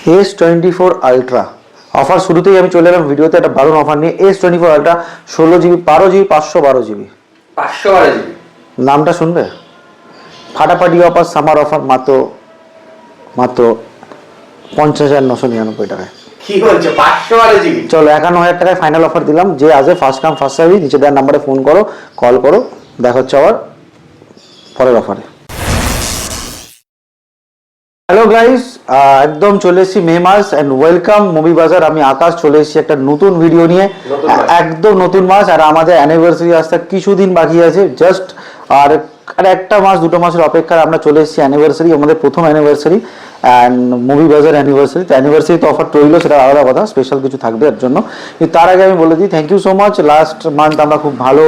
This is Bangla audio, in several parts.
S24 আলট্রা অফার শুরুতেই আমি চলে এলাম ভিডিওতে একটা দারুণ অফার নিয়ে। S24 ultra 16GB 12GB 512GB 512GB নামটা শুনবে? ফাটাফাটি অফার, সামার অফার, মাত্র 50,999 টাকায়। কি বলছো 512GB? চলো 51,000 টাকায় ফাইনাল অফার দিলাম। যে আসে ফার্স্ট কাম ফার্স্ট সার্ভিস, নিচে দেওয়ার নাম্বারে ফোন করো, কল করো। দেখা হচ্ছে আবার পরের অফারে। হ্যালো গাইস, একদম চলে এসেছি মে মাস অ্যান্ড ওয়েলকাম মুভি বাজার। আমি আকাশ চলে এসেছি একটা নতুন ভিডিও নিয়ে। একদম নতুন মাস আর আমাদের অ্যানিভার্সারি আসতে কিছুদিন বাকি আছে জাস্ট। আর একটা মাস দুটো মাসের অপেক্ষায় আমরা চলে এসেছি অ্যানিভার্সারি, আমাদের প্রথম অ্যানিভার্সারি অ্যান্ড মুভি বাজার অ্যানিভার্সারি। তো অ্যানিভার্সারি তো অফার রইলো, সেটা আলাদা কথা, স্পেশাল কিছু থাকবে এর জন্য। কিন্তু তার আগে আমি বলে দিই thank you so much. Last month আমরা খুব ভালো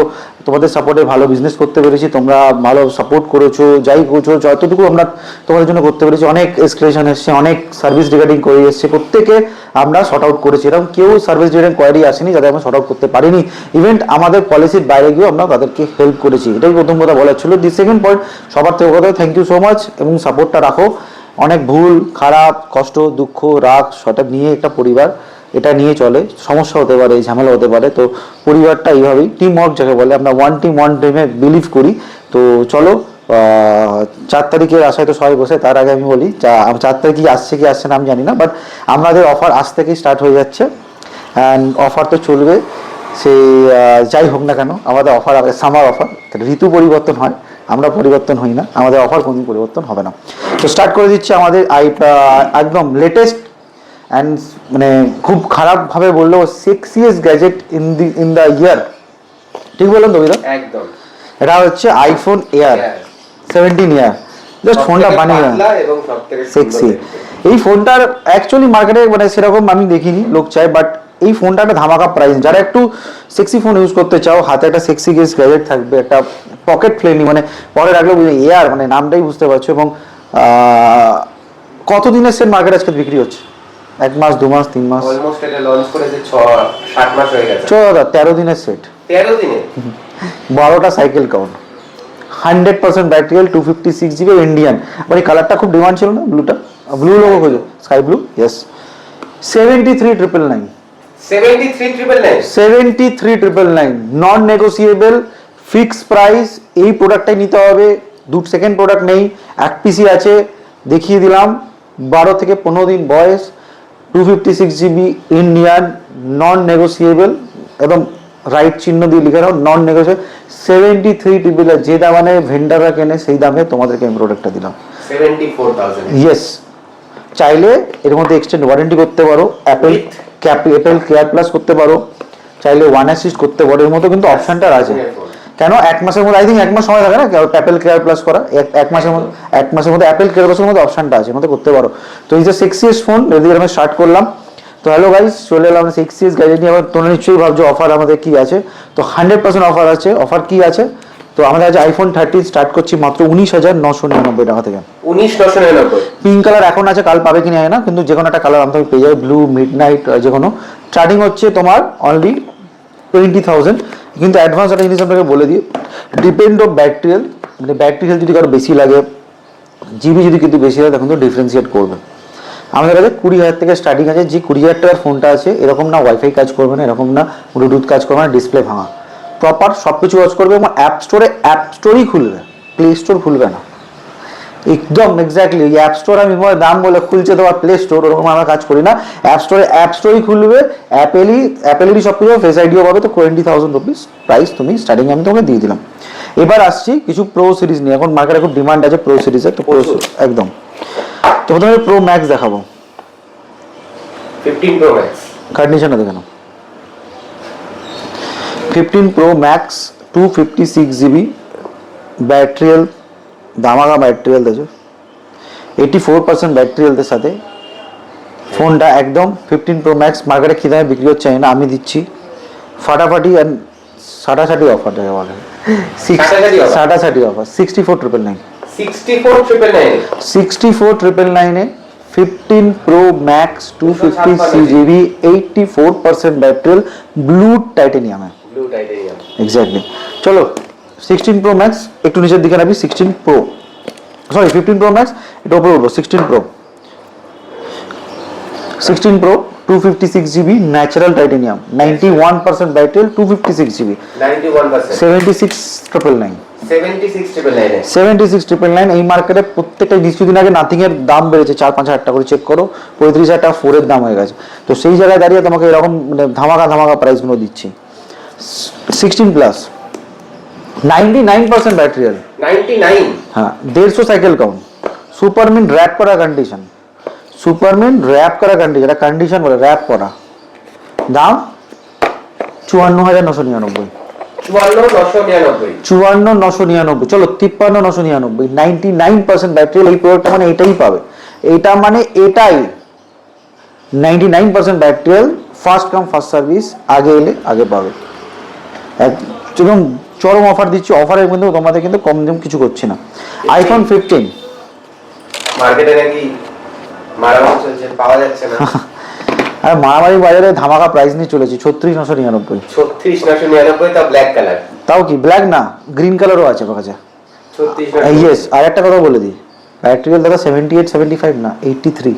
তোমাদের সাপোর্টে ভালো বিজনেস করতে পেরেছি, তোমরা ভালো সাপোর্ট করেছো, যাই করছো যতটুকু আমরা তোমাদের জন্য করতে পেরেছি। অনেক এসক্লেশন এসছে, অনেক সার্ভিস রিগার্ডিং করে এসছে, প্রত্যেকে আমরা শর্ট আউট করেছি। এরকম কেউ সার্ভিস রিগার্ডিং কোয়ারি আসেনি যাদের আমরা শর্ট আউট করতে পারিনি। ইভেন্ট আমাদের পলিসির বাইরে গিয়েও আমরা তাদেরকে হেল্প করেছি। এটাই প্রথম কথা বলার ছিল। দি সেকেন্ড পয়েন্ট, সবার থেকে কথা থ্যাংক ইউ সো মাচ এবং সাপোর্টটা রাখো। অনেক ভুল খারাপ কষ্ট দুঃখ রাগ সেটা নিয়ে একটা পরিবার, এটা নিয়ে চলে, সমস্যা হতে পারে, ঝামেলা হতে পারে। তো পরিবারটা এইভাবেই টিম ওয়ার্ক যাকে বলে, আমরা ওয়ান টিম ওয়ান টিমে বিলিভ করি। তো চলো 4 তারিখের আশায় তো সবাই বসে। তার আগে আমি বলি 4 তারিখ কি আসছে না আমি জানি না, বাট আমাদের অফার আজ থেকেই স্টার্ট হয়ে যাচ্ছে অ্যান্ড অফার তো চলবে। সেই যাই হোক না কেন, আমাদের অফার সামার অফার, ঋতু পরিবর্তন হয়, আমরা পরিবর্তন হই না, আমাদের অফার কোনোদিন পরিবর্তন হবে না। তো স্টার্ট করে দিচ্ছি আমাদের একদম লেটেস্ট অ্যান্ড মানে খুব খারাপভাবে বললেও সেক্সিয়েস্ট গ্যাজেট ইন দ্য ইয়ার। ঠিক বললাম তো বিদা? একদম। এটা হচ্ছে আইফোন এয়ার 17 ইয়ার। জাস্ট ফোনটা বানিয়ে এবং সবথেকে সেক্সি। এই ফোনটার অ্যাকচুয়ালি মার্কেটে মানে সেরকম আমি দেখিনি লোক চাই, বাট এই ফোনটা একটা ধামাকা প্রাইস। যারা একটু সেক্সি ফোন ইউজ করতে চাও, হাতে একটা সেক্সি গ্যাজেট থাকবে, একটা পকেট ফ্রেন্ডলি, মানে পরে রাখলে এয়ার মানে নামটাই বুঝতে পারছো। এবং কতদিনের সেট মার্কেট আজকে বিক্রি হচ্ছে? 1 মাস 2 মাস 3 মাস, অলমোস্ট এটা লঞ্চ করেছে 6-7 মাস হয়ে গেছে। 13 দিনের সেট, 13 দিনে 12টা cycle count, 100% battery, 256GB Indian. মানে কালারটা খুব ডিমান্ড ছিল না, ব্লুটা, ব্লু লোগো খোঁজো, sky blue. Yes, 73,999 73,999 non negotiable, fix price. এই প্রোডাক্টটাই নিতে হবে, সেকেন্ড প্রোডাক্ট নেই। এক পিসি আছে, দেখিয়ে দিলাম। 12 থেকে 15 দিন বয়স, 256GB ইন্ডিয়ান, নন নেগোসিয়েবল, এবং রাইট চিহ্ন দিয়ে লিখে নাও নন নেগোসিয়েবল। 73,999 যে দামে ভেন্ডাররা কেনে সেই দামে তোমাদেরকে আমি প্রোডাক্টটা দিলাম। 74,000। ইয়েস, চাইলে এর মধ্যে এক্সটেন্ড ওয়ারেন্টি করতে পারো, অ্যাপেল কেয়ার প্লাস করতে পারো, চাইলে ওয়ান অ্যাসিস্ট করতে পারো। এর মধ্যে কিন্তু অপশনটা আছে। কেন 1 মাসের মধ্যে, আই থিঙ্ক 1 মাস সময় থাকে না অ্যাপেল কেয়ার প্লাস করা, 1 মাসের মধ্যে অ্যাপেল কেয়ার প্লাসের মধ্যে অপশনটা আছে, এর মধ্যে করতে পারো। তো এই যে সেক্সিয়েস্ট ফোন যদি আমি স্টার্ট করলাম। তো হ্যালো গাইস, চলে এলাম সেক্সিয়েস্ট গ্যাজেট নিয়ে। আবার তোমরা নিশ্চয়ই ভাবছো অফার আমাদের কি আছে। তো 100% অফার আছে। অফার কি আছে? তো আমাদের আজ আইফোন 13 স্টার্ট করছি মাত্র 19,999 টাকা থেকে। 19,999। পিঙ্ক কালার এখন আছে, কাল পাবে কিনা না, কিন্তু যে কোনো একটা কালার আমাদের পেয়ে যাবে, ব্লু, মিড নাইট, যে কোনো। স্টার্টিং হচ্ছে তোমার অনলি 20,000। কিন্তু অ্যাডভান্স একটা জিনিস আপনাকে বলে দিই, ডিপেন্ড অফ ব্যাটারি হেলথ, মানে ব্যাটারি হেলথ যদি কারো বেশি লাগে, জিবি যদি কিন্তু বেশি হয়, তখন তো ডিফারেন্সিয়েট করবে। আমাদের কাছে 20,000 থেকে স্টার্টিং আছে। যে 20,000 টাকার ফোনটা আছে, এরকম না ওয়াইফাই কাজ করবে না, এরকম না ব্লুটুথ কাজ করবে না, ডিসপ্লে ভাঙা, প্রপার সব কিছু কাজ করবে। এবং অ্যাপ স্টোরই খুলবে, প্লে স্টোর খুলবে না। একদম এক্স্যাক্টলি, এই অ্যাপ স্টোর আমি দাম বলে খুলছে তোমার প্লে স্টোর, ওরকম আমরা কাজ করি না। অ্যাপ স্টোরই খুলবে, অ্যাপেলেরই সব কিছু, ফেস আইডিও পাবে। তো 20,000 রুপিস প্রাইস তুমি স্টার্টিং আমি তোমাকে দিয়ে দিলাম। এবার আসছি কিছু প্রো সিরিজ নিয়ে। এখন মার্কেটে খুব ডিমান্ড আছে প্রো সিরিজের। তো প্রো একদম, তো প্রথমে প্রো ম্যাক্স দেখাবো। 15 প্রো ম্যাক্স কন্ডিশনটা দেখে নাও। 15 pro max 256GB battery health, ধামাকা ব্যাটারি হেলথ আছে, 84% ব্যাটারি হেলথের সাথে ফোনটা একদম। 15 প্রো ম্যাক্স মার্কেটে কী দামে বিক্রি হচ্ছে না, আমি দিচ্ছি ফাটাফাটি অ্যান্ড সাটাসাটি অফার যাকে বলে, সাটাসাটি offer 64,999 64,999 15 pro max 256GB 84% battery, blue টাইটেনিয়ামে, এক্স্যাক্টলি। চলো 16 প্রো ম্যাক্স একটু নিচের দিকে নাবি। 16 প্রো, সরি 15 প্রো ম্যাক্স এটা উপরে উঠবো। 16 pro 16 Pro 256GB natural titanium 91% battery 256GB 91%, 76,999 76,999 76,999 এই মার্কেটে প্রত্যেকটা কিছুদিন আগে নাথিং এর দাম বেড়েছে 4-5 হাজার টাকা করে চেক করো 35,000 টাকা 4 এর দাম হয়ে গেছে তো সেই জায়গায় দাঁড়িয়ে তোমাকে এরকম মানে ধামাকা প্রাইস গুলো দিচ্ছি 16 প্লাস 99% ব্যাটারি 99, হ্যাঁ 150 সাইকেল কাউন্ট সুপারমিন র্যাপ করা কন্ডিশন সুপারমিন র্যাপ করা কন্ডিশন এটা কন্ডিশন বলে র্যাপ করা দাম 54,999 54,999, 54,999 চলো 53,999 99% ব্যাটারি এই প্রোডাক্টটা মানে এটাই পাবে এটা মানে এটাই 99% battery first come first service আগে এলে আগে পাবে একদম চরম অফার দিচ্ছি অফারের মধ্যে তোমাদের কিন্তু কম দাম কিছু করছি না আইফোন 15 মার্কেটে নাকি মারামারি চলছে, পাওয়া যাচ্ছে না। আর মারামারি বাজারে ধামাকা প্রাইস নিয়ে চলেছি 36,999 36,999, তা ব্ল্যাক কালার, তাও কি ব্ল্যাক না গ্রিন কালারও আছে আমার কাছে 36,999, ইয়েস আর একটা কথা বলে দিই ব্যাটারি দাদা 78 75 না 83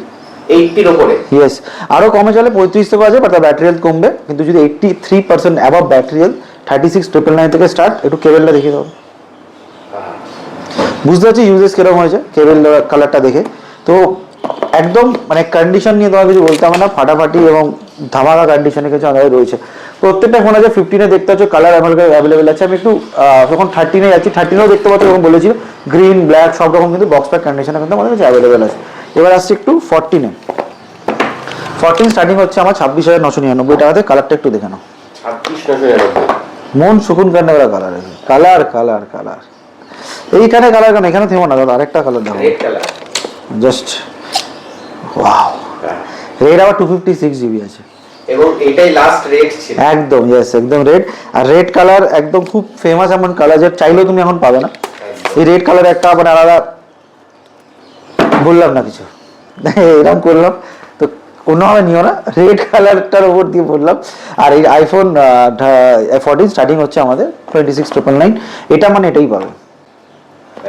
80 উপরে। ইয়েস আরো কমে চলে 35 থেকে আছে বাট ব্যাটারি হেলথ কমবে কিন্তু যদি 83% অ্যাবাভ ব্যাটারি হেলথ 36,999 থেকে স্টার্ট একটু কেবলটা দেখিয়ে দাও বুঝতে পারছি ইউজেস কিরকম হয়েছে কেবল কালারটা দেখে তো একদম মানে কন্ডিশন নিয়ে তোমার কিছু বলতে হবে না ফাটাফাটি এবং ধামাকা কন্ডিশনে কিছু আমাদের রয়েছে প্রত্যেকটা ফোন আছে 15-এ দেখতে পাচ্ছ কালার অ্যাভেলেবেল আছে আমি একটু যখন 13-এ যাচ্ছি 13-এও দেখতে পাচ্ছ এবং বলেছিল গ্রিন ব্ল্যাক সব রকম কিন্তু বক্স প্যাক কন্ডিশনে কিন্তু আমাদের কাছে অ্যাভেলেবেল আছে এবার আসছি একটু 14-এ 14 স্টার্টিং হচ্ছে আমার 26,999 টাকাতে কালারটা একটু দেখে নাও 26,999, মন সুকুন কান্না করা কালার আছে কালার এইখানে কালার কেন এখানে থেমো না দাদা আরেকটা কালার দাও red colour, just wow red আবার 256GB আছে এবং এটাই লাস্ট রেড ছিল। একদম ইয়েস একদম রেড আর রেড কালার একদম খুব ফেমাস এমন কালার যে চাইলেও তুমি এখন পাবে না এই রেড কালার একটা আবার আলাদা বললাম না কিছু এরকম করলাম তো কোনোভাবে নিও না রেড কালারটার উপর দিয়ে বললাম আর এই আইফোন 14 স্টার্টিং হচ্ছে আমাদের 26,999 এটা মানে এটাই পাবে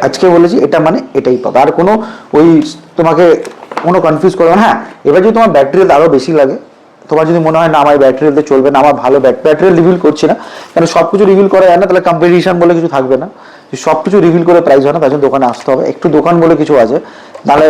আজকে বলেছি এটা মানে এটাই পাবে আর কোনো ওই তোমাকে কোনো কনফিউজ করবে না হ্যাঁ এবার যদি তোমার ব্যাটারি আরও বেশি লাগে তোমার যদি মনে হয় না আমার ব্যাটারিতে চলবে না আমার ভালো ব্যাটারি রিভিল করছি না কেন সব কিছু রিভিল করা যায় না তাহলে কম্পিটিশন বলে কিছু থাকবে না সব কিছু রিভিল করে প্রাইস হয় না তার জন্য দোকানে আসতে হবে একটু দোকান বলে কিছু আছে তাহলে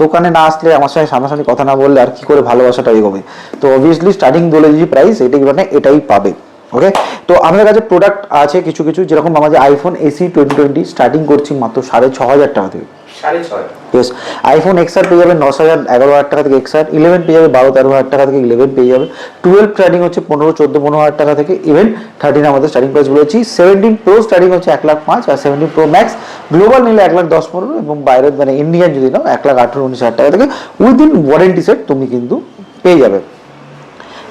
দোকানে না আসলে আমার সঙ্গে সামনাসামনি কথা না বললে আর কি করে ভালোবাসাটা এগোবে তো অবভিয়াসলি স্টার্টিং বলে দিয়েছি প্রাইস এটাই মানে এটাই পাবে ওকে তো আমাদের কাছে প্রোডাক্ট আছে কিছু কিছু যেরকম আমাদের আইফোন এসি 2020 স্টার্টিং করছি মাত্র 6,500 টাকা থেকে 6,500, ইয়েস আইফোন এক্সআর পেয়ে যাবে 9,000-11,000 টাকা থেকে এক্সআর 11 পেয়ে যাবে 12-13,000 টাকা থেকে 11 পেয়ে যাবে 12 স্টার্টিং হচ্ছে 15,000-15,000 টাকা থেকে ইভেন 13 আমাদের স্টার্টিং প্রাইস বলেছি 17 প্রো স্টার্টিং হচ্ছে 1,05,000 আর 17 প্রো ম্যাক্স গ্লোবাল নিলে 1,10,15 এবং বাইরের মানে ইন্ডিয়ান যদি নাও 1,18,19,000 টাকা থেকে উইদিন ওয়ারেন্টি সেট তুমি কিন্তু পেয়ে যাবে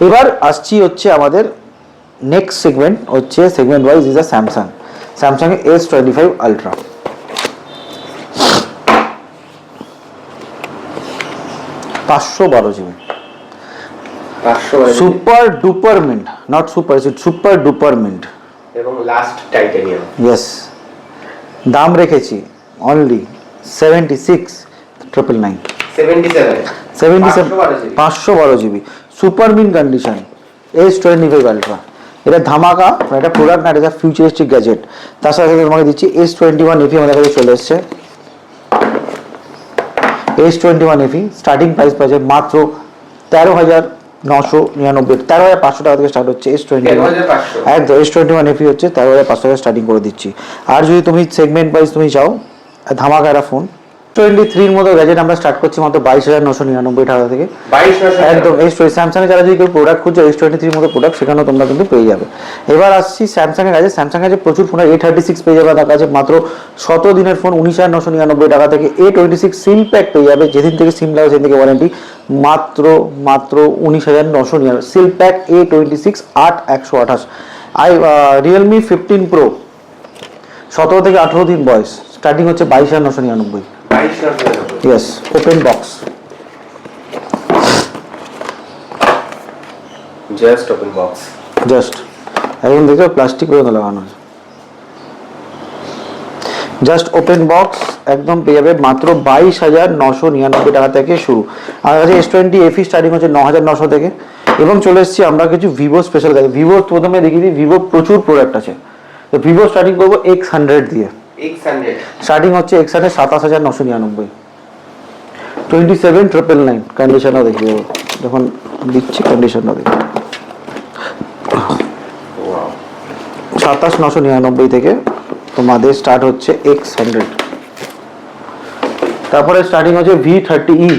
এবার আসছি হচ্ছে আমাদের নেক্সট সেগমেন্ট হচ্ছে segment wise is a Samsung S25 ultra 512 GB super duper mint not super super duper mint এবং লাস্ট টাইটানিয়াম, ইয়েস দাম রেখেছি only 76,999 77, 512 GB super mint condition S25 ultra এটা ধামাকা এটা প্রোডাক্ট না এটা ফিউচারিস্টিক গ্যাজেট তার সাথে সাথে তোমাকে দিচ্ছি S21 FE আমাদের কাছে চলে এসছে S21 FE স্টার্টিং প্রাইস পাচ্ছে মাত্র 13,999 13,500 টাকা থেকে স্টার্ট হচ্ছে S21 একদম S21 FE হচ্ছে 13,500 টাকা স্টার্টিং করে দিচ্ছি আর যদি তুমি সেগমেন্ট ওয়াইজ তুমি চাও ধামাকা একটা ফোন 23 এর মতো গ্যাজেট আমরা স্টার্ট করছি মাত্র 22,999 টাকা থেকে একদম স্যামসাং এর যারা যদি কেউ প্রোডাক্ট খুঁজছে S23 এর মতো প্রোডাক্ট সেখানেও তোমরা কিন্তু পেয়ে যাবে এবার আসছি স্যামসাং এর কাছে স্যামসাং এর প্রচুর ফোন A36 পেয়ে যাবে তার কাছে মাত্র 17 দিনের ফোন 19,999 টাকা থেকে A26 সিম প্যাক পেয়ে যাবে যেদিন থেকে সিম লাগবে সেদিন থেকে ওয়ারেন্টি মাত্র 19,999 সিম প্যাক A26 8128 Realme 15 Pro 17 থেকে 18 দিন বয়স স্টার্টিং হচ্ছে 22,999 yes open box just open box just এখন দেখো প্লাস্টিক করে লাগানো আছে জাস্ট ওপেন বক্স একদম পেয়ে যাবে মাত্র 22,999 টাকা থেকে শুরু। আমাদের কাছে S20 FE স্টার্টিং হচ্ছে 9,900 থেকে। এবং চলে এসেছি আমরা কিছু ভিভো স্পেশাল গাড়ি। ভিভো প্রথমে দেখিয়ে দিই, ভিভো প্রচুর প্রোডাক্ট আছে। তো ভিভো স্টার্টিং করবো X100 দিয়ে। স্টার্টিং হচ্ছে X100 27,999। 27,999 কন্ডিশনও দেখিয়ে দেবো, যখন দিচ্ছি কন্ডিশনও দেখি। 27,999 থেকে তোমাদের স্টার্ট হচ্ছে X100। তারপরে স্টার্টিং হচ্ছে V30E।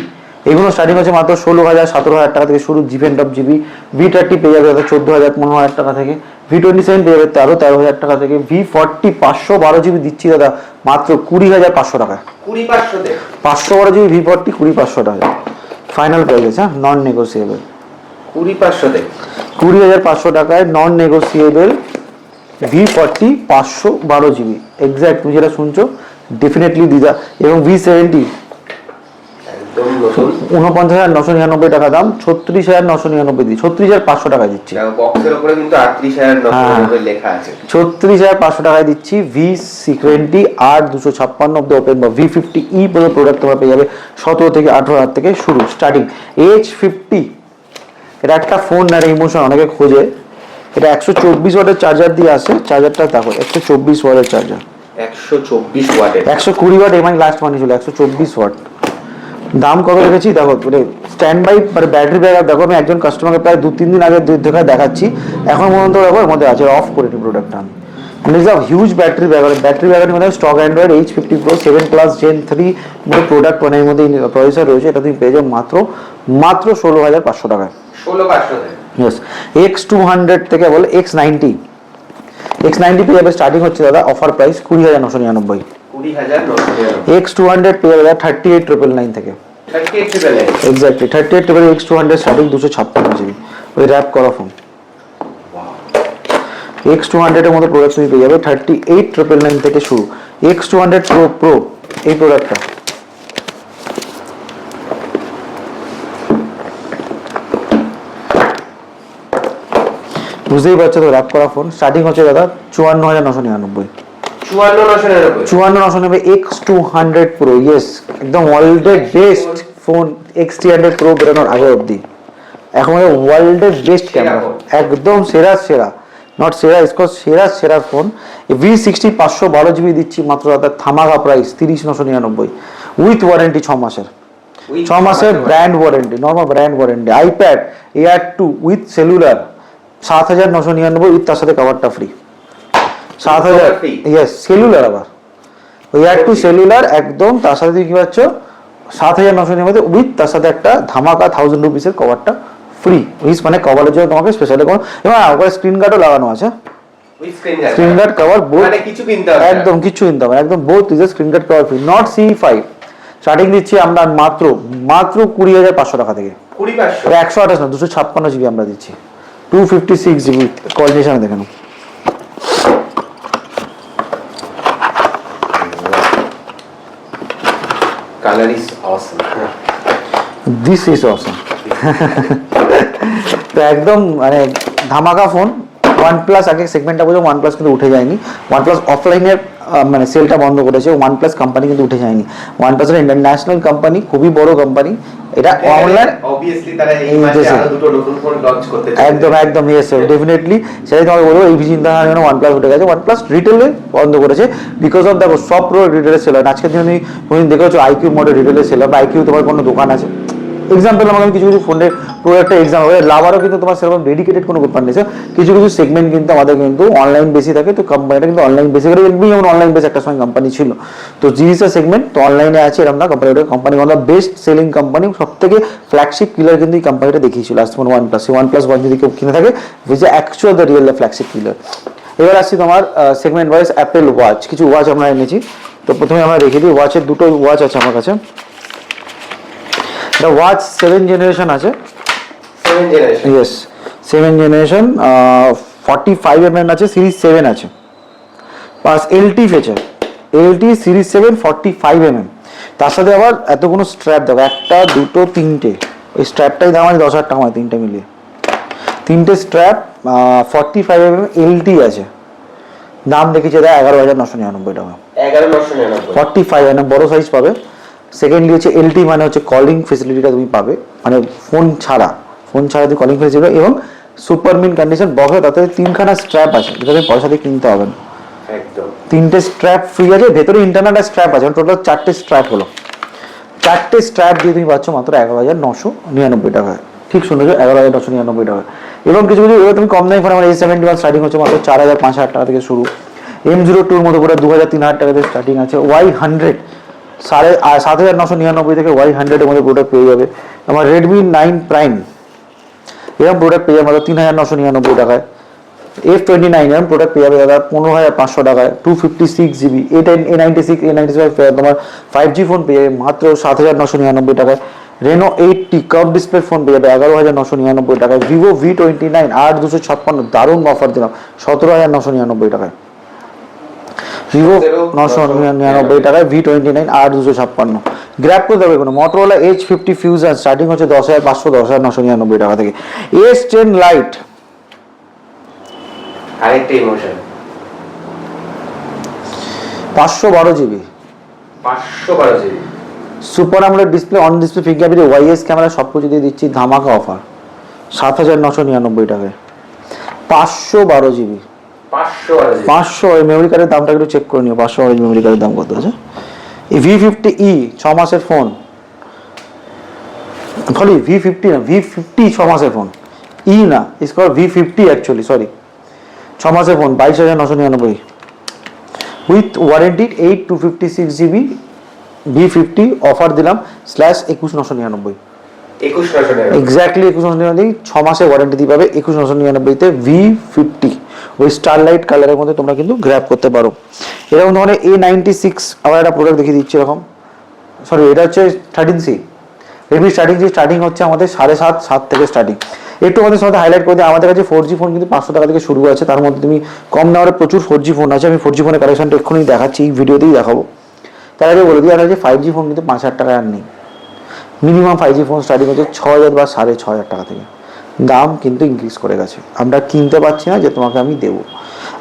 এগুলো স্টার্টিং হচ্ছে মাত্র 16,000 17,000 টাকা থেকে শুরু। জিপেন টপ জিবি V30 পেয়ে যাবে 14,000 15,000 টাকা থেকে। V27 পেয়ে যাবে 13,000 টাকা থেকে। V40 512 জিবি দিচ্ছি দাদা মাত্র 20,500 টাকা। 512 জিবি V40 20,500 টাকা ফাইনাল প্রাইস আছে, নন নেগোসিয়েবল। 20,500 টাকায় নন নেগোসিয়েবল V40 512 জিবি এক্স্যাক্ট তুমি যেটা শুনছো ডেফিনেটলি দিদা। এবং V70 49,999 টাকা দাম, 36,999 দিই, 36,500 টাকা দিচ্ছি। বক্সের উপরে কিন্তু 38,999 লেখা আছে। 36,500 টাকায় দিচ্ছি। V20 8,256 অব্দি ওপেন বা V50E পর্যন্ত প্রোডাক্ট তোমরা পেয়ে যাবে 17 থেকে 18,000 থেকে শুরু স্টার্টিং। H50 এটা একটা ফোন আর ইমোশন অনেকে খোঁজে। এটা 124 ওয়াটের চার্জার দিয়ে আসে। চার্জারটা দেখো 124 ওয়াটের চার্জার, 124 ওয়াটের। 120 ওয়াট এমআই লাস্ট বানিয়েছিল, 124 ওয়াট। দাম কত রেখেছি দেখো, স্ট্যান্ড বাই মানে ব্যাটারি ব্যাকআপ দেখো। আমি একজন কাস্টমারকে প্রায় 2-3 দিন আগে দেখাচ্ছি, এখন পর্যন্ত দেখো এর মধ্যে আছে। অফ করে দিই প্রোডাক্টটা আমি। Is a huge battery backup. Battery ব্যাকআপের মধ্যে stock Android H50 Pro 7 plus Gen 3 মধ্যে প্রোডাক্ট মানে এর মধ্যে প্রসেসর রয়েছে। এটা তুমি পেয়ে যাও মাত্র 16,500 টাকায়। 16,500 টাকা। ইয়েস। X200 থেকে বলে X90 পেয়ে যাবে স্টার্টিং হচ্ছে দাদা অফার প্রাইস 20,999। 20,999। X200 পেয়ে যাবে 38,999 থেকে। 38,999 এক্স্যাক্টলি 38 X200 স্টার্টিং 256 জিবি ওই র‍্যাপ করা ফোন। X200 এর মধ্যে প্রোডাক্ট তুমি পেয়ে যাবে 38,999 থেকে শুরু। X200 Pro এই প্রোডাক্টটা বুঝতেই পারছো তো, র‍্যাপ করা ফোন। স্টার্টিং হচ্ছে দাদা 54,999। 54,999 X200 Pro। ইয়েস, একদম ওয়ার্ল্ডের বেস্ট ফোন। X300 Pro বেরোনোর আগে অবধি এখন ওয়ার্ল্ডের বেস্ট ক্যামেরা, একদম সেরা নট সেরা ইসকো সেরা ফোন। V60 512 জিবি দিচ্ছি মাত্র দাদা ধামাকা প্রাইস 30,999 উইথ ওয়ারেন্টি 6 মাসের। 6 মাসের brand warranty, normal brand warranty. IPad Air 2 with cellular 7,999 with তার সাথে কভারটা ফ্রি। 7,000 ইয়েস সেলুলার, আবার ওই Air 2 সেলুলার একদম তার সাথে কি পাচ্ছ 7,999 উইথ তার সাথে একটা ধামাকা 1000 রুপিসের কভারটা ফ্রি। উইথ মানে কভারের জন্য তোমাকে স্পেশালি কোনো এবং ওখানে স্ক্রিন গার্ডও লাগানো আছে। স্ক্রিন গার্ড কভার বোথ, মানে কিছু কিনতে হবে একদম কিছু কিনতে হবে একদম both is screen guard cover free. Not CE5 starting দিচ্ছি আমরা মাত্র 20,500 টাকা থেকে। 20,500 128 না 256 জিবি আমরা দিচ্ছি 256 জিবি কোয়ালিটিশন দেখেন। color is awesome. This is awesome. তো একদম মানে ধামাকা ফোন। OnePlus আগে সেগমেন্টটা বলছে, OnePlus কিন্তু উঠে যায়নি। OnePlus অফলাইনের মানে সেলটা বন্ধ করেছে। OnePlus কোম্পানি কিন্তু উঠে যায়নি। OnePlus এর ইন্টারন্যাশনাল কোম্পানি, খুবই বড় কোম্পানি। এটা অনলাইন obviously তারা এই মাসে আরো দুটো নতুন ফোন লঞ্চ করতে চায়। একদম ইয়েস ডেফিনেটলি সেটাই তোমাকে বলবো। এই চিন্তাধারার জন্য OnePlus উঠে গেছে। OnePlus রিটেলে বন্ধ করেছে বিকজ অফ দেখো সব প্রোডাক্ট রিটেলে সেল হয়। আজকের দিনে তুমি দেখেছো IQ মডেল রিটেলে সেল হয় বা IQ তোমার কোনো দোকান আছে। এক্সাম্পল আমাকে কিছু ফোনের প্রোডাক্টের এক্সাম হবে। লাভারও কিন্তু তোমার সেরকম ডেডিকেটেড কোনো ব্যাপার নেই। কিছু সেগমেন্ট কিন্তু আমাদের কিন্তু অনলাইন বেশি থাকে। তো কোম্পানিটা কিন্তু অনলাইন বেশি করে এলবি যেমন অনলাইন বেস একটা সময় কোম্পানি ছিল। তো জিনিসের সেগমেন্ট তো অনলাইনে আছে এরকম না। Company one of the best selling company, সব থেকে ফ্ল্যাগশিপ কিলার কিন্তু এই কোম্পানিটা দেখিয়েছিল লাস্ট ফোন OnePlus। OnePlus 1 যদি কেউ কিনে থাকে which actual the real flagship killer. এবার আসছি তোমার সেগমেন্ট ওয়াইজ অ্যাপেল ওয়াচ। কিছু ওয়াচ আমরা এনেছি। তো প্রথমে আমরা রেখে দিই ওয়াচের দুটো ওয়াচ আছে আমার কাছে। The watch 7 generation আছে। 7 generation yes 7 generation 45 mm আছে, সিরিজ 7 আছে, plus LT feature LT series 7 45 mm। তার সাথে আবার এতগুলো স্ট্র্যাপ দেখো, একটা দুটো তিনটে। ওই স্ট্র্যাপটাই দাম আছে 10,000 টাকা, তিনটে মিলিয়ে তিনটে স্ট্র্যাপ 45 mm LT আছে। দাম দেখেছে দেয় 11,999 টাকা। 11,999। 45 মানে বড় সাইজ পাবে। সেকেন্ডলি হচ্ছে এলটি মানে হচ্ছে কলিং ফেসিলিটিটা তুমি পাবে, মানে ফোন ছাড়া তুমি কলিং ফেসিলিটি এবং সুপার মিন কন্ডিশন বক্স, তাতে 3খানা স্ট্র্যাপ আছে যেটা তুমি পয়সা দিয়ে কিনতে হবে না, একদম 3টে স্ট্র্যাপ ফ্রি আছে, ভেতরে ইন্টারনাল স্ট্র্যাপ আছে, টোটাল 4টে স্ট্র্যাপ হলো, 4টে স্ট্র্যাপ দিয়ে তুমি পাচ্ছ মাত্র 11,999 টাকায়। ঠিক শুনেছো, 11,999 টাকা। এবং কিছু কিছু এবার তুমি কম দামি ফোন, আমার A71 স্টার্টিং হচ্ছে মাত্র 4,000-5,000 টাকা থেকে শুরু, M02 মতো করে 2,000-3,000 টাকা থেকে স্টার্টিং আছে, Y100 7,999 থেকে Y100 এর মধ্যে প্রোডাক্ট পেয়ে যাবে। আমার Redmi 9 Prime এরকম প্রোডাক্ট পেয়ে যাবে মাত্র 3,999 টাকায়। F29 এরকম প্রোডাক্ট পেয়ে যাবে দাদা 15,500 টাকায়। 256GB A96 A95 তোমার 5G ফোন পেয়ে যাবে মাত্র 7,999 টাকায়। Reno 80 কার্ভ ডিসপ্লে ফোন পেয়ে যাবে 11,999 টাকায়। Vivo V29 8,256 দারুণ অফার দিলাম 17,999 টাকায়। Vivo 999 টাকায় V29 8,256 গ্র্যাব করে দেবে কোনো। Motorola H50 Fusion স্টার্টিং হচ্ছে 10,500 10,999 টাকা থেকে। S10 Lite আরেকটা emotion 512GB 512GB super AMOLED display, on display fingerprint, ওয়াইএস ক্যামেরা সবকিছু দিয়ে দিচ্ছি ধামাকা অফার 7,999 টাকায়। 512GB 500 মেমোরি কার্ডের দামটা একটু চেক করে নিও, 512 মেমোরি কার্ডের দাম কত আছে। এই V50E 6 মাসের ফোন, সরি V50 না, V50 6 মাসের ফোন, ই না, ইস কল V50 অ্যাকচুয়ালি, সরি 6 মাসের phone 22,999 with warranty 8/256GB V50 offer দিলাম /21,999 এক্স্যাক্টলি 21,999 6 মাসের ওয়ারেন্টি দিয়ে পাবে 21,999 তে V50 ওই স্টারলাইট কালারের মধ্যে তোমরা কিন্তু গ্র্যাব করতে পারো। এরকম ধরনের A96 আবার একটা প্রোডাক্ট দেখিয়ে দিচ্ছি এরকম, সরি এটা হচ্ছে 13C রেডমি স্টার্টিং হচ্ছে আমাদের 7.5 থেকে স্টার্টিং। একটু আমাদের সাথে হাইলাইট করে দিই, আমাদের কাছে 4G ফোন কিন্তু 500 টাকা থেকে শুরু আছে, তার মধ্যে তুমি কম দামের প্রচুর 4G ফোন আছে, আমি 4G ফোনের কালেকশনটা এক্ষুনি দেখাচ্ছি, এই ভিডিওতেই দেখাবো। তার আগে বলে দিই, আর হচ্ছে 5G ফোন কিন্তু 5,000 টাকা আর নেই, মিনিমাম 5G ফোন স্টার্টিং হচ্ছে 6,000 বা 6,500 টাকা থেকে। দাম কিন্তু ইনক্রিজ করে গেছে, আমরা কিনতে পারছি না যে তোমাকে আমি দেবো,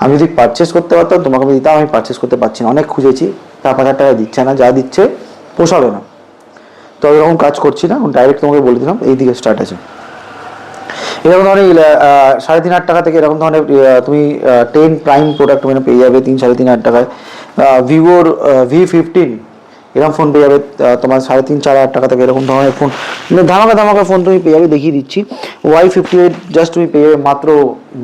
আমি যদি পারচেস করতে পারতাম তোমাকে আমি দিতাম, আমি পারচেস করতে পারছি না, অনেক খুঁজেছি 4,000 টাকা দিচ্ছে না, যা দিচ্ছে পোষাবে না, তো এরকম কাজ করছি না, ডাইরেক্ট তোমাকে বলে দিলাম এই দিকে স্টার্ট আছে। এরকম ধরনের 3,500 টাকা থেকে এরকম ধরনের তুমি 10 প্রাইম প্রোডাক্ট মানে পেয়ে যাবে 3-3,500 টাকায়। ভিভোর V15 এরকম ফোন পেয়ে যাবে তোমার 3,500-4,000 টাকা থেকে, এরকম ধরনের ফোন ধামাকা ফোন তুমি পেয়ে যাবে, দেখিয়ে দিচ্ছি। Y58 জাস্ট তুমি পেয়ে যাবে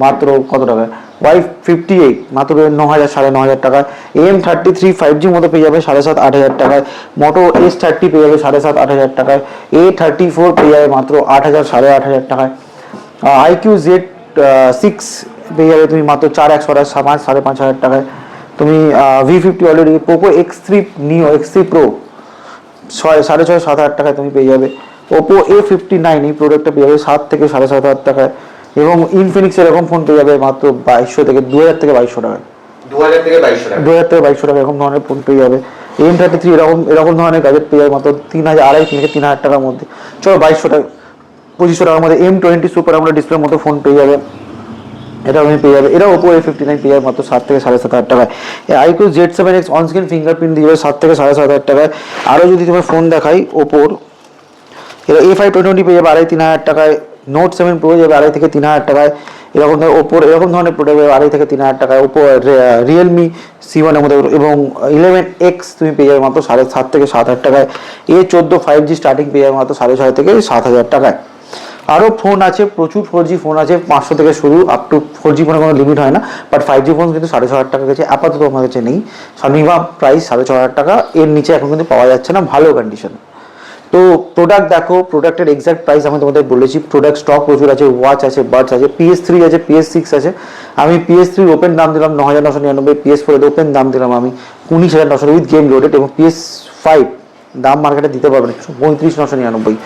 মাত্র কত টাকায়, Y58 মাত্র 9,000-9,500 টাকায়। AM33 5G মতো পেয়ে যাবে 7,500-8,000 টাকায়। মোটো S30 পেয়ে যাবে 7,500-8,000 টাকায়। A34 পেয়ে যাবে মাত্র 8,000-8,500 টাকায়। IQ Z6 পেয়ে যাবে তুমি মাত্র 4,100-5,500 টাকায়। তুমি V50 অলরেডি, পোকো X3 নিও X3 Pro 6,500-7,000 টাকায় তুমি পেয়ে যাবে। ওপো A59 এই প্রোডাক্টটা পেয়ে যাবে 7,000 থেকে 7,500 টাকায়। এবং ইনফিনিক্স এরকম ফোন পেয়ে যাবে মাত্র 2,200 থেকে 2,000 টাকায়, 2,000 থেকে 2,200 টাকা এরকম ধরনের ফোন পেয়ে যাবে। M33 এরকম ধরনের গ্যাজেট পেয়ে যাবে মাত্র 3,500 থেকে 3,000 টাকার মধ্যে, চলো 2,200 টাকা 2,500 টাকার মধ্যে। M20 সুপার আমোলেড ডিসপ্লের মতো ফোন পেয়ে যাবে, এটা তুমি পেয়ে যাবে। এটা ওপো A59 পেয়ে যাবে মাত্র 7,000 থেকে 7,500 টাকায়। IQ Z7X on screen fingerprint দিয়ে যাবে 7,000 থেকে 7,500 টাকায়। আরও যদি তোমার ফোন দেখাই ওপোর, এরা A520 পেয়ে যাবে 2,500-3,000 টাকায়। নোট 7 Pro যাবে 2,500 থেকে 3,000 টাকায়। এরকম ধরনের ওপোর এরকম ধরনের প্রোডাক্ট 2,500 থেকে 3,000 টাকায়। ওপো রিয়েলমি C1 এর মধ্যে এবং 11X তুমি পেয়ে যাবে মাত্র 7,500 থেকে 7,000 টাকায়। A14 5G স্টার্টিং পেয়ে যাবে মাত্র 6,500 থেকে 7,000 টাকায়। আরও ফোন আছে, প্রচুর 4G ফোন আছে 500 থেকে শুরু, আপ টু 4G ফোনের কোনো লিমিট হয় না, বাট 5G ফোন কিন্তু 6,500 টাকা গেছে আপাতত আমার কাছে নেই, মিনিমাম প্রাইস 6,500 টাকা, এর নিচে এখন কিন্তু পাওয়া যাচ্ছে না ভালো কন্ডিশন। তো প্রোডাক্ট দেখো, প্রোডাক্টের এক্সাক্ট প্রাইস আমি তোমাদের বলেছি, প্রোডাক্ট স্টক প্রচুর আছে, ওয়াচ আছে, বাডস আছে, PS3 আছে, PS6 আছে। আমি PS3 ওপেন দাম দিলাম 9,999, PS4 এর ওপেন দাম দিলাম আমি 19,999 উইথ গেম লোডেড, এবং PS5 দাম মার্কেটে দিতে পারবেন 35,999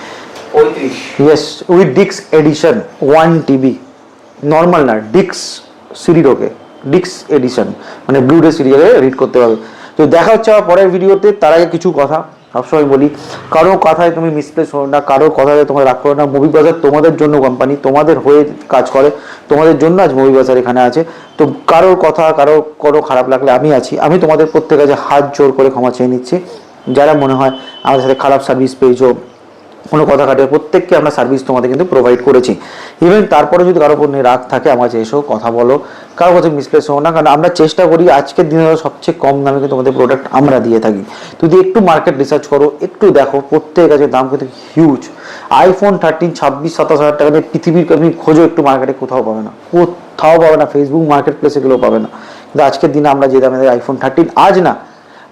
ইয়েস উইথ ডিক্স এডিশন 1 TB, নর্মাল না ডিক্স সিডি ঢোকে, ডিক্স এডিশন মানে ব্লুরে সিরিয়ালে রিড করতে পারবে। তো দেখা হচ্ছে আবার পরের ভিডিওতে, তার আগে কিছু কথা সবসময় বলি, কারো কথায় তুমি মিসপ্লেস হো না, কারো কথায় তোমরা রাগ করো না। মুভি বাজার তোমাদের জন্য কোম্পানি, তোমাদের হয়ে কাজ করে, তোমাদের জন্য আজ মুভি বাজার এখানে আছে। তো কারোর কথা কারো খারাপ লাগলে আমি আছি, আমি তোমাদের প্রত্যেকের কাছে হাত জোর করে ক্ষমা চেয়ে নিচ্ছি। যারা মনে হয় আমাদের সাথে খারাপ সার্ভিস পেয়েছো, কোনো কথা কাটে, প্রত্যেককে আমরা সার্ভিস তোমাদের কিন্তু প্রোভাইড করেছি। ইভেন তারপরে যদি কারো উপর রাগ থাকে আমার কাছে এসেও কথা বলো, কারো কাছে মিসপ্লেস হো না, কারণ আমরা চেষ্টা করি আজকের দিনে সবচেয়ে কম দামে কিন্তু তোমাদের প্রোডাক্ট আমরা দিয়ে থাকি। যদি একটু মার্কেট রিসার্চ করো, একটু দেখো, প্রত্যেকের কাছে দাম কিন্তু হিউজ। iPhone 13 26-27 হাজার টাকা দিয়ে পৃথিবীর তুমি খোঁজো একটু মার্কেটে, কোথাও পাবে না, কোথাও পাবে না, ফেসবুক মার্কেট প্লেসে গেলেও পাবে না। কিন্তু আজকের দিনে আমরা যে দামে iPhone 13 আজ না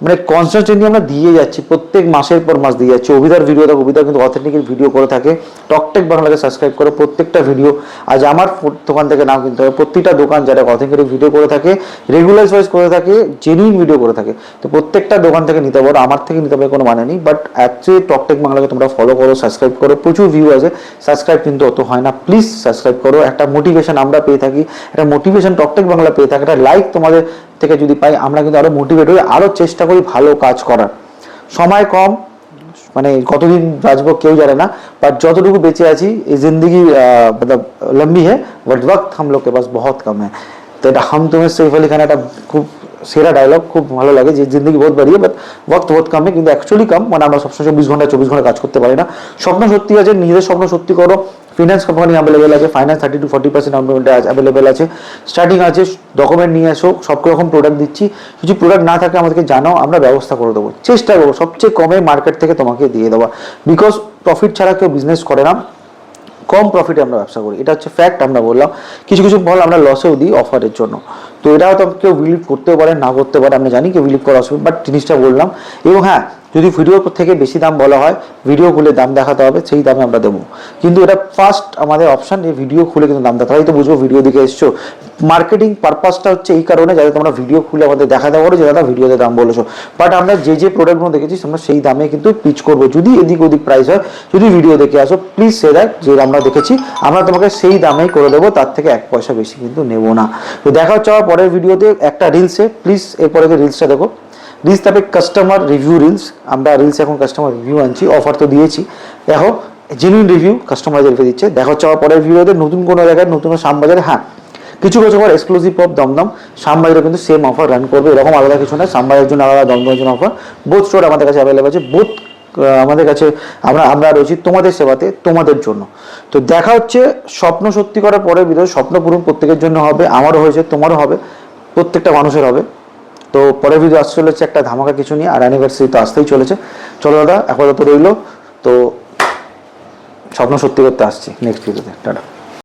মানে কনস্ট্যান্টলি আমরা দিয়ে যাচ্ছি, প্রত্যেক মাসের পর মাস দিয়ে যাচ্ছি। অভিদার ভিডিও দেখো, অভিদার কিন্তু অথেন্টিক ভিডিও করে থাকে। টকটেক বাংলাকে সাবস্ক্রাইব করো, প্রত্যেকটা ভিডিও আজ আমার দোকান থেকে নাও কিনতে হবে। প্রত্যেকটা দোকান যারা অথেন্টিক ভিডিও করে থাকে, রেগুলার ওয়াইজ করে থাকে, জেনুইন ভিডিও করে থাকে, তো প্রত্যেকটা দোকান থেকে নিতে পারো, আমার থেকে নিতে পারে কোনো মানে নেই। বাট অ্যাকচুয়ালি টকটেক বাংলাকে তোমরা ফলো করো, সাবস্ক্রাইব করো, প্রচুর ভিউ আছে, সাবস্ক্রাইব কিন্তু অত হয় না, প্লিজ সাবস্ক্রাইব করো। একটা মোটিভেশন আমরা পেয়ে থাকি, একটা মোটিভেশন টকটেক বাংলা পেয়ে থাকে, একটা লাইক তোমাদের থেকে যদি পাই, আমরা কিন্তু আরো মোটিভেট হই, আরো চেষ্টা করি ভালো কাজ করার। সময় কম, মানে কতদিন বাঁচবো কেউ জানে না, বাট যতটুকু বেঁচে আছি এই জিন্দগি मतलब लंबी है बट वक्त हम लोग के पास बहुत कम है। তো এটা হাম তুমে সৈফ আলী খান একটা খুব সেরা ডায়লগ, খুব ভালো লাগে যে জিন্দগি বহুত বাড়িয়ে বাট ওয়াক্ত বহুত কম, কিন্তু অ্যাকচুয়ালি কম, মানে আমরা সবসময় 24 ঘন্টা কাজ করতে পারি না। স্বপ্ন সত্যি আছে, নিজেদের স্বপ্ন সত্যি করো। ফিনান্স কোম্পানি অ্যাভেলেবেল আছে, ফাইন্যান্স 30-40% ডাউন পেমেন্টে অ্যাভেলেবেল আছে, স্টার্টিং আছে, ডকুমেন্ট নিয়ে এসো, সব রকম প্রোডাক্ট দিচ্ছি। কিছু প্রোডাক্ট না থাকে আমাদেরকে জানাও, আমরা ব্যবস্থা করে দেবো, চেষ্টা করবো সবচেয়ে কমে মার্কেট থেকে তোমাকে দিয়ে দেওয়া। বিকজ প্রফিট ছাড়া কেউ বিজনেস করে না, কম প্রফিটে আমরা ব্যবসা করি, এটা হচ্ছে ফ্যাক্ট। আমরা বললাম কিছু কিছু ফল আমরা লসেও দিই অফারের জন্য, তো এটা হয়তো কেউ বিলিভ করতেও পারে, না করতে পারে, আমরা জানি কেউ বিলিভ করা অসুবিধা, বাট জিনিসটা বললাম। এবং হ্যাঁ, যদি ভিডিও থেকে বেশি দাম বলা হয়, ভিডিও খুলে দাম দেখাতে হবে, সেই দামে আমরা দেবো। কিন্তু এটা ফার্স্ট আমাদের অপশন, এই ভিডিও খুলে কিন্তু দাম দেখাতে হয়, তো বুঝবো ভিডিও দিকে এসছো। মার্কেটিং পারপাসটা হচ্ছে এই কারণে যাতে তোমরা ভিডিও খুলে আমাদের দেখাতে পারো যে দাদা ভিডিওতে দাম বলেছো, বাট আমরা যে প্রোডাক্টগুলো দেখেছি আমরা সেই দামে কিন্তু পিচ করবো। যদি এদিক ওদিক প্রাইস হয়, যদি ভিডিও দেখে আসো, প্লিজ সে দ্যাট যে আমরা দেখেছি আমরা তোমাকে সেই দামেই করে দেবো, তার থেকে 1 পয়সা বেশি কিন্তু নেবো না। তো দেখা হচ্ছে আবার পরের ভিডিওতে একটা রিলসে, প্লিজ এরপরে রিলসটা দেখো। রিলস তারপরে কাস্টমার রিভিউ রিলস, আমরা রিলস এখন কাস্টমার রিভিউ আনছি, অফার তো দিয়েছি, দেখো জেনুইন রিভিউ কাস্টমার রিভিউ দিচ্ছে। দেখা হচ্ছে আবার পরের ভিডিওতে নতুন কোনো জায়গায়, নতুন শ্যামবাজারে। হ্যাঁ, কিছু বছর পর এক্সক্লুসিভ অফ দমদম, শ্যামবাজারে কিন্তু সেম অফার রান করবে, এরকম আলাদা কিছু না, শ্যামবাজারের জন্য আলাদা, দমদমের জন্য অফার। বোথ স্টোর আমাদের কাছে অ্যাভেলেবল আছে, বোথ আমাদের কাছে আমরা রয়েছি তোমাদের সেবাতে, তোমাদের জন্য। তো দেখা হচ্ছে স্বপ্ন সত্যি করার পরে ভিডিও। স্বপ্ন পূরণ প্রত্যেকের জন্য হবে, আমারও হয়েছে, তোমারও হবে, প্রত্যেকটা মানুষের হবে। তো পরের ভিডিও আসতে চলেছে একটা ধামাকা কিছু নিয়ে, আর অ্যানিভার্সারি তো আসতেই চলেছে। চলো দাদা, আপাতত রইলো, তো স্বপ্ন সত্যি করতে আসছি নেক্সট ভিডিওতে। টাটা।